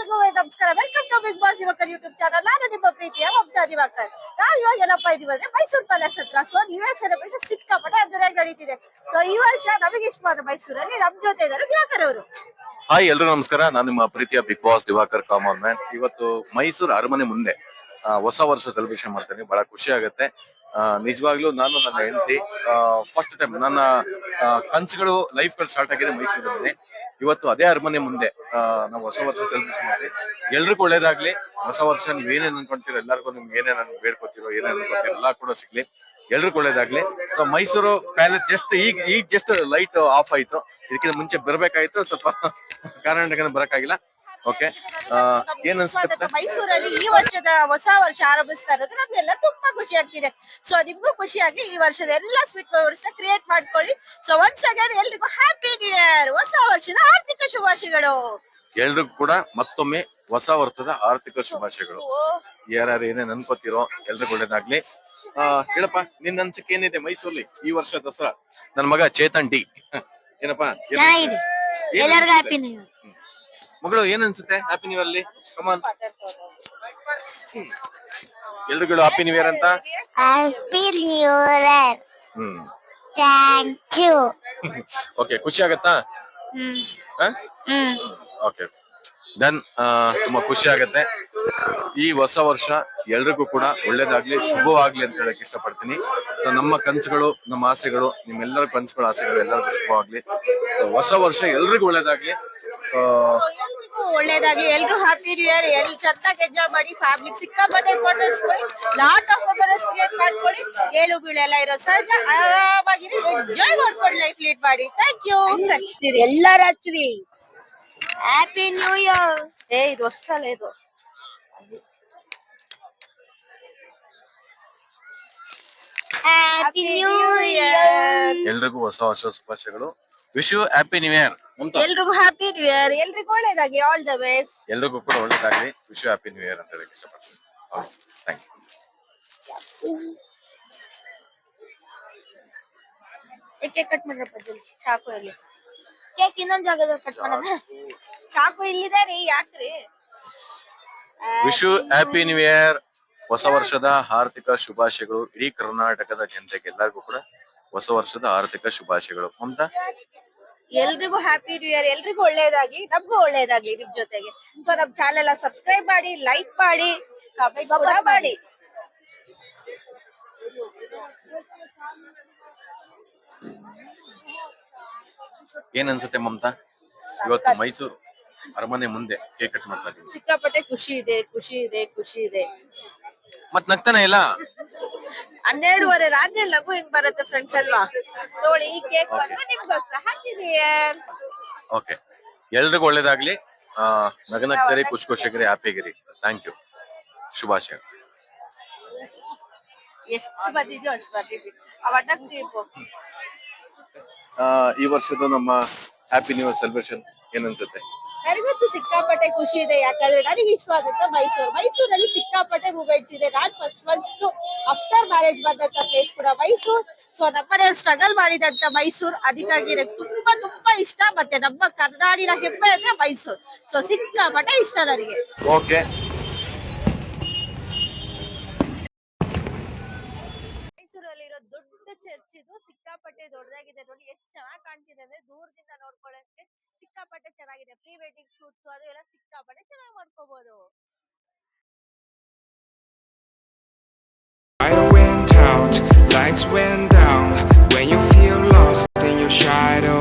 ಎಲ್ಲರಿಗೂ ನಮಸ್ಕಾರ. Welcome to Bigg Boss Divakar YouTube channel. ನಾನು ನಿಮ್ಮ ಪ್ರೀತಿಯ ಮಮತಾ ದಿವಾಕರ್. ನಾವು ಇವಾಗ ಏನಪ್ಪಾ ಇದೀವಿ ಅಂದ್ರೆ ಮೈಸೂರು ಪ್ಯಾಲೇಸ್ ಹತ್ರ. ಸೊ ನ್ಯೂ ಸೆಲೆಬ್ರೇಷನ್ ಸಿಕ್ಕಾಪಟ್ಟೆ ಅದ್ದೂರಿಯಾಗಿ ನಡೀತಿದೆ. ಸೊ ಈ ವರ್ಷ ನಮಗೆ ಇಷ್ಟವಾದ ಮೈಸೂರಲ್ಲಿ ನಮ್ ಜೊತೆ ಇದ್ದಾರೆ ದಿವಾಕರ್ ಅವರು. ಹಾಯ್ ಎಲ್ರಿಗೂ ನಮಸ್ಕಾರ. ನಾನು ನಿಮ್ಮ ಪ್ರೀತಿಯ Bigg Boss Divakar common man. ಇವತ್ತು ಮೈಸೂರು ಅರಮನೆ ಮುಂದೆ ಹೊಸ ವರ್ಷ ಸೆಲೆಬ್ರೇಷನ್ ಮಾಡ್ತೇನೆ. ಬಹಳ ಖುಷಿ ಆಗುತ್ತೆ. ನಿಜವಾಗ್ಲೂ ನಾನು ನನ್ನ ಹೆಂಡತಿ ಫಸ್ಟ್ ಟೈಮ್ ನನ್ನ ಕನ್ಸುಗಳು ಲೈಫ್ ಗಳು ಸ್ಟಾರ್ಟ್ ಆಗಿದೆ ಮೈಸೂರಲ್ಲಿ. ಇವತ್ತು ಅದೇ ಅರಮನೆ ಮುಂದೆ ನಾವು ಹೊಸ ವರ್ಷ ಸೆಲೆಬ್ರೇಷನ್ ಮಾಡ್ತೀವಿ. ಎಲ್ರಿಗೂ ಒಳ್ಳೇದಾಗ್ಲಿ. ಹೊಸ ವರ್ಷ ನೀವ್ ಏನೇನ್ ಅನ್ಕೊಂತೀರೋ, ಎಲ್ಲರಿಗೂ ನಿಮ್ಗೆ ಏನೇನ್ ಬೇಡ್ಕೊತಿರೋ, ಏನೇನ್ ಅನ್ಕೊಂತೀರೋ ಎಲ್ಲ ಕೂಡ ಸಿಗ್ಲಿ. ಎಲ್ರಿಗೂ ಒಳ್ಳೇದಾಗ್ಲಿ. ಸೊ ಮೈಸೂರು ಪ್ಯಾಲೇಸ್ ಜಸ್ಟ್ ಈಗ ಜಸ್ಟ್ ಲೈಟ್ ಆಫ್ ಆಯ್ತು. ಇದಕ್ಕಿಂತ ಮುಂಚೆ ಬರ್ಬೇಕಾಯ್ತು, ಸ್ವಲ್ಪ ಕಾರಣಕ್ಕೆ ಬರಕ್ಕಾಗಿಲ್ಲ. ಓಕೆ, ಏನ್ ಅನ್ಸುತ್ತೆ ಮೈಸೂರಲ್ಲಿ ಈ ವರ್ಷದ ಹೊಸ ವರ್ಷ ಆರಂಭಿಸ್ತಾ ಇರೋದು ನಮ್ಗೆಲ್ಲ ತುಂಬಾ ಖುಷಿ ಆಗ್ತಿದೆ. ಸೊ ನಿಮ್ಗೂ ಖುಷಿ ಆಗ್ಲಿ. ಈ ವರ್ಷದ ಎಲ್ಲಾ ಸ್ವೀಟ್ ಮೆಮೊರೀಸ್ ನ ಕ್ರಿಯೇಟ್ ಮಾಡ್ಕೊಳ್ಳಿ. ಸೊ ಒನ್ಸ್ ಅಗೇನ್ ಎಲ್ರಿಗೂ ಹ್ಯಾಪಿ ನ್ಯೂ ಇಯರ್, ಹೊಸ ವರ್ಷದ ಆರ್ಥಿಕ ಶುಭಾಶಯಗಳು. ಎಲ್ರಿಗೂ ಕೂಡ ಮತ್ತೊಮ್ಮೆ ಹೊಸ ವರ್ಷದ ಆರ್ಥಿಕ ಶುಭಾಶಯಗಳು. ಯಾರ್ಯಾರು ಏನೇನ್ ಅನ್ಕೋತಿರೋ ಎಲ್ರಿಗೂ ಒಳ್ಳೇದಾಗ್ಲಿ. ಹೇಳಪ್ಪ, ನಿನ್ನ ಅನ್ಸಿಕೆ ಏನಿದೆ ಮೈಸೂರಲ್ಲಿ ಈ ವರ್ಷ ದಸರಾ? ನನ್ ಮಗ ಚೇತನ್ ಡಿ ಏನಪ್ಪಾ ಮಗಳು ಏನ್ ಅನ್ಸುತ್ತೆ ಹ್ಯಾಪಿ ನ್ಯೂ ಇಯರ್ ಅಲ್ಲಿ? ಕಮಾನ್, ಎಲ್ರಿಗೂ ಹ್ಯಾಪಿ ನ್ಯೂ ಇಯರ್ ಅಂತ. Happy new year. Thank you. Okay, ಖುಷಿ ಆಗತ್ತಾ? Okay done. ತುಂಬಾ ಖುಷಿ ಆಗತ್ತೆ. ಈ ಹೊಸ ವರ್ಷ ಎಲ್ರಿಗೂ ಕೂಡ ಒಳ್ಳೇದಾಗ್ಲಿ, ಶುಭವಾಗ್ಲಿ ಅಂತ ಹೇಳಕ್ ಇಷ್ಟಪಡ್ತೀನಿ. ಸೊ ನಮ್ಮ ಕನ್ಸುಗಳು, ನಮ್ಮ ಆಸೆಗಳು, ನಿಮ್ಮೆಲ್ಲರ ಕನ್ಸುಗಳು, ಆಸೆಗಳು ಎಲ್ಲರಿಗೂ ಶುಭವಾಗ್ಲಿ. ಹೊಸ ವರ್ಷ ಎಲ್ರಿಗೂ ಒಳ್ಳೇದಾಗ್ಲಿ. ಸೊ ಒಳ್ಳೇದಾಗ್ಲಿ. ಎಲ್ರು ಹ್ಯಾಪಿ ನ್ಯೂ ಇಯರ್. ಎಲ್ಲಿ ಚೆನ್ನಾಗಿ ಎಂಜಾಯ್ ಮಾಡಿ. ಫ್ಯಾಮಿಲಿ ಸಿಕ್ಕಾಪಟ್ಟೆ ಇಂಪಾರ್ಟೆನ್ಸ್ ಕೊಡಿ. ಲಾಟ್ ಆಫ್ ಮೆಮೊರೀಸ್ ಕ್ರಿಯೇಟ್ ಮಾಡ್ಕೊಳ್ಳಿ. ಏಳು ಬೀಳು ಎಲ್ಲ ಇರೋ ಸಹಜ. ಆರಾಮಾಗಿ ಎಂಜಾಯ್ ಮಾಡ್ಕೊಂಡು ಲೈಫ್ ಲೀಡ್ ಮಾಡಿ. Thank you. ಎಲ್ಲರ ಹಚ್ಚ್ರಿ ಹ್ಯಾಪಿ ನ್ಯೂ ಇಯರ್. ಇದು ಹೊಸಲ್ಲ ಇದು. Happy new year. ಎಲ್ರಿಗೂ ಹೊಸ ವರ್ಷ ಶುಭಾಶಯಗಳು. Wish you happy new year. ಎಲ್ರಿಗೂ ಹ್ಯಾಪಿ ನ್ಯೂ ಇಯರ್. ಎಲ್ರಿಗೂ ಒಳ್ಳೇದಾಗಿ. All the best. ಎಲ್ರಿಗೂ ಕೂಡ ಒಳ್ಳೇದಾಗ್ಲಿ. Wish you happy new year ಅಂತ ಹೇಳಕ್ ಇಷ್ಟಪಡ್ತೀನಿ. Thank you. ಕೇಕ್ ಕಟ್ ಮಾಡ್ರಪ್ಪ ಜಲ್ದಿ. ಚಾಕು ಇಲ್ಲಿ. ಕೇಕ್ ಇನ್ನೊಂದ್ ಜಾಗದಲ್ಲಿ ಕಟ್ ಮಾಡೋಣ. ಚಾಕು ಇಲ್ಲಿದೆ ರೀ, ಯಾಕ್ರಿ? Wish you happy new year. ಹೊಸ ವರ್ಷದ ಆರ್ಥಿಕ ಶುಭಾಶಯಗಳು. ಇಡೀ ಕರ್ನಾಟಕದ ಜನತೆಗೆ ಎಲ್ಲರಿಗೂ ಕೂಡ ಹೊಸ ವರ್ಷದ ಆರ್ಥಿಕ ಶುಭಾಶಯಗಳು. ಅಂತ ಎಲ್ರಿಗೂ ಹ್ಯಾಪಿ ನ್ಯೂ ಇಯರ್. ಎಲ್ರಿಗೂ ಒಳ್ಳೇದಾಗ್ಲಿ, ನಮ್ಗೂ ಒಳ್ಳೇದಾಗ್ಲಿ ನಿಮ್ ಜೊತೆಗೆ. ಸೊ ನಮ್ ಚಾನೆಲ್ ಸಬ್ಸ್ಕ್ರೈಬ್ ಮಾಡಿ, ಲೈಕ್ ಮಾಡಿ, ಕಮೆಂಟ್ ಕೂಡ ಮಾಡಿ. ಏನ್ ಅನ್ಸುತ್ತೆ ಮಮತಾ, ಇವತ್ತು ಮೈಸೂರು ಅರಮನೆ ಮುಂದೆ ಕೇಕ್ ಕಟ್ ಮಾಡ್ತಾ ಇದ್ದೀವಿ? ಸಿಕ್ಕಾಪಟ್ಟೆ ಖುಷಿ ಇದೆ, ಖುಷಿ ಇದೆ, ಖುಷಿ ಇದೆ. ಮತ್ ನಗ್ತಾನೆ ಇಲ್ಲ? 12:30 ರಾತ್ರಿ ಲಘು ಹಿಂಗ್ ಬರುತ್ತೆ ಫ್ರೆಂಡ್ಸ್ ಅಲ್ವಾ? ನೋಡಿ, ಈ ಕೇಕ್ ಬಂದು ನಿಮ್ಗೋಸ್ಕರ. Happy new year. ಓಕೆ, ಎಲ್ರಿಗೂ ಒಳ್ಳೇದಾಗ್ಲಿ. ನಗನಗ್ತರಿ, ಖುಷಿಗಿರಿ, ಹ್ಯಾಪಿಗಿರಿ. Thank you. ಶುಭಾಶಯ. ಎಷ್ಟು ಬಂದಿದ್ಯೋ ಅಷ್ಟು ಬರ್ತೀವಿ. ಅವಣ್ಣಕ್ಕು ಈ ವರ್ಷದ ನಮ್ಮ ಹ್ಯಾಪಿ ನ್ಯೂ ಇಯರ್ ಸೆಲೆಬ್ರೇಷನ್ ಏನ್ ಅನ್ಸುತ್ತೆ? ನನಗಂತೂ ಸಿಕ್ಕಾಪಟ್ಟೆ ಖುಷಿ ಇದೆ. ಯಾಕಂದ್ರೆ ನನಗೆ ಇಷ್ಟವಾದಂತ ಮೈಸೂರಲ್ಲಿ ಸಿಕ್ಕಾಪಟ್ಟೆ ಮೂಮೆಂಟ್ಸ್ ಇದೆ. ನಾನ್ ಫಸ್ಟ್ ಆಫ್ಟರ್ ಮ್ಯಾರೇಜ್ ಬಂದಂತ ಪ್ಲೇಸ್ ಕೂಡ ಮೈಸೂರ್. ಸೊ ನಮ್ಮನೆಯವ್ರು ಸ್ಟ್ರಗಲ್ ಮಾಡಿದಂತ ಮೈಸೂರ್. ಅದಕ್ಕಾಗಿ ನನಗೆ ತುಂಬಾ ತುಂಬಾ ಇಷ್ಟ. ಮತ್ತೆ ನಮ್ಮ ಕರ್ನಾಡಿನ ಹೆಮ್ಮೆ ಅಂದ್ರೆ ಮೈಸೂರ್. ಸೊ ಸಿಕ್ಕಾಪಟ್ಟೆ ಇಷ್ಟ ನನಗೆ. ಓಕೆ, ಮೈಸೂರಲ್ಲಿರೋ ದೊಡ್ಡ ಚರ್ಚ್ ಇದು. ಸಿಕ್ಕಾಪಟ್ಟೆ ದೊಡ್ಡದಾಗಿದೆ. ನೋಡಿ ಎಷ್ಟು ಚೆನ್ನಾಗಿ ಕಾಣ್ತಿದೆ ಅಂದ್ರೆ ದೂರದಿಂದ ನೋಡ್ಕೊಳ್ಳೋಕೆ ಸಿಕ್ಕಾಪಟ್ಟೆ ಚೆನ್ನಾಗಿದೆ. ಪ್ರೀ ವೆಡ್ಡಿಂಗ್ ಶೂಟ್ಸ್ ಅದು ಎಲ್ಲ ಸಿಕ್ಕಾಪಟ್ಟೆ ಚೆನ್ನಾಗಿ ಮಾಡ್ಕೋಬಹುದು. Fire went out, lights went down. When you feel lost in your shadow,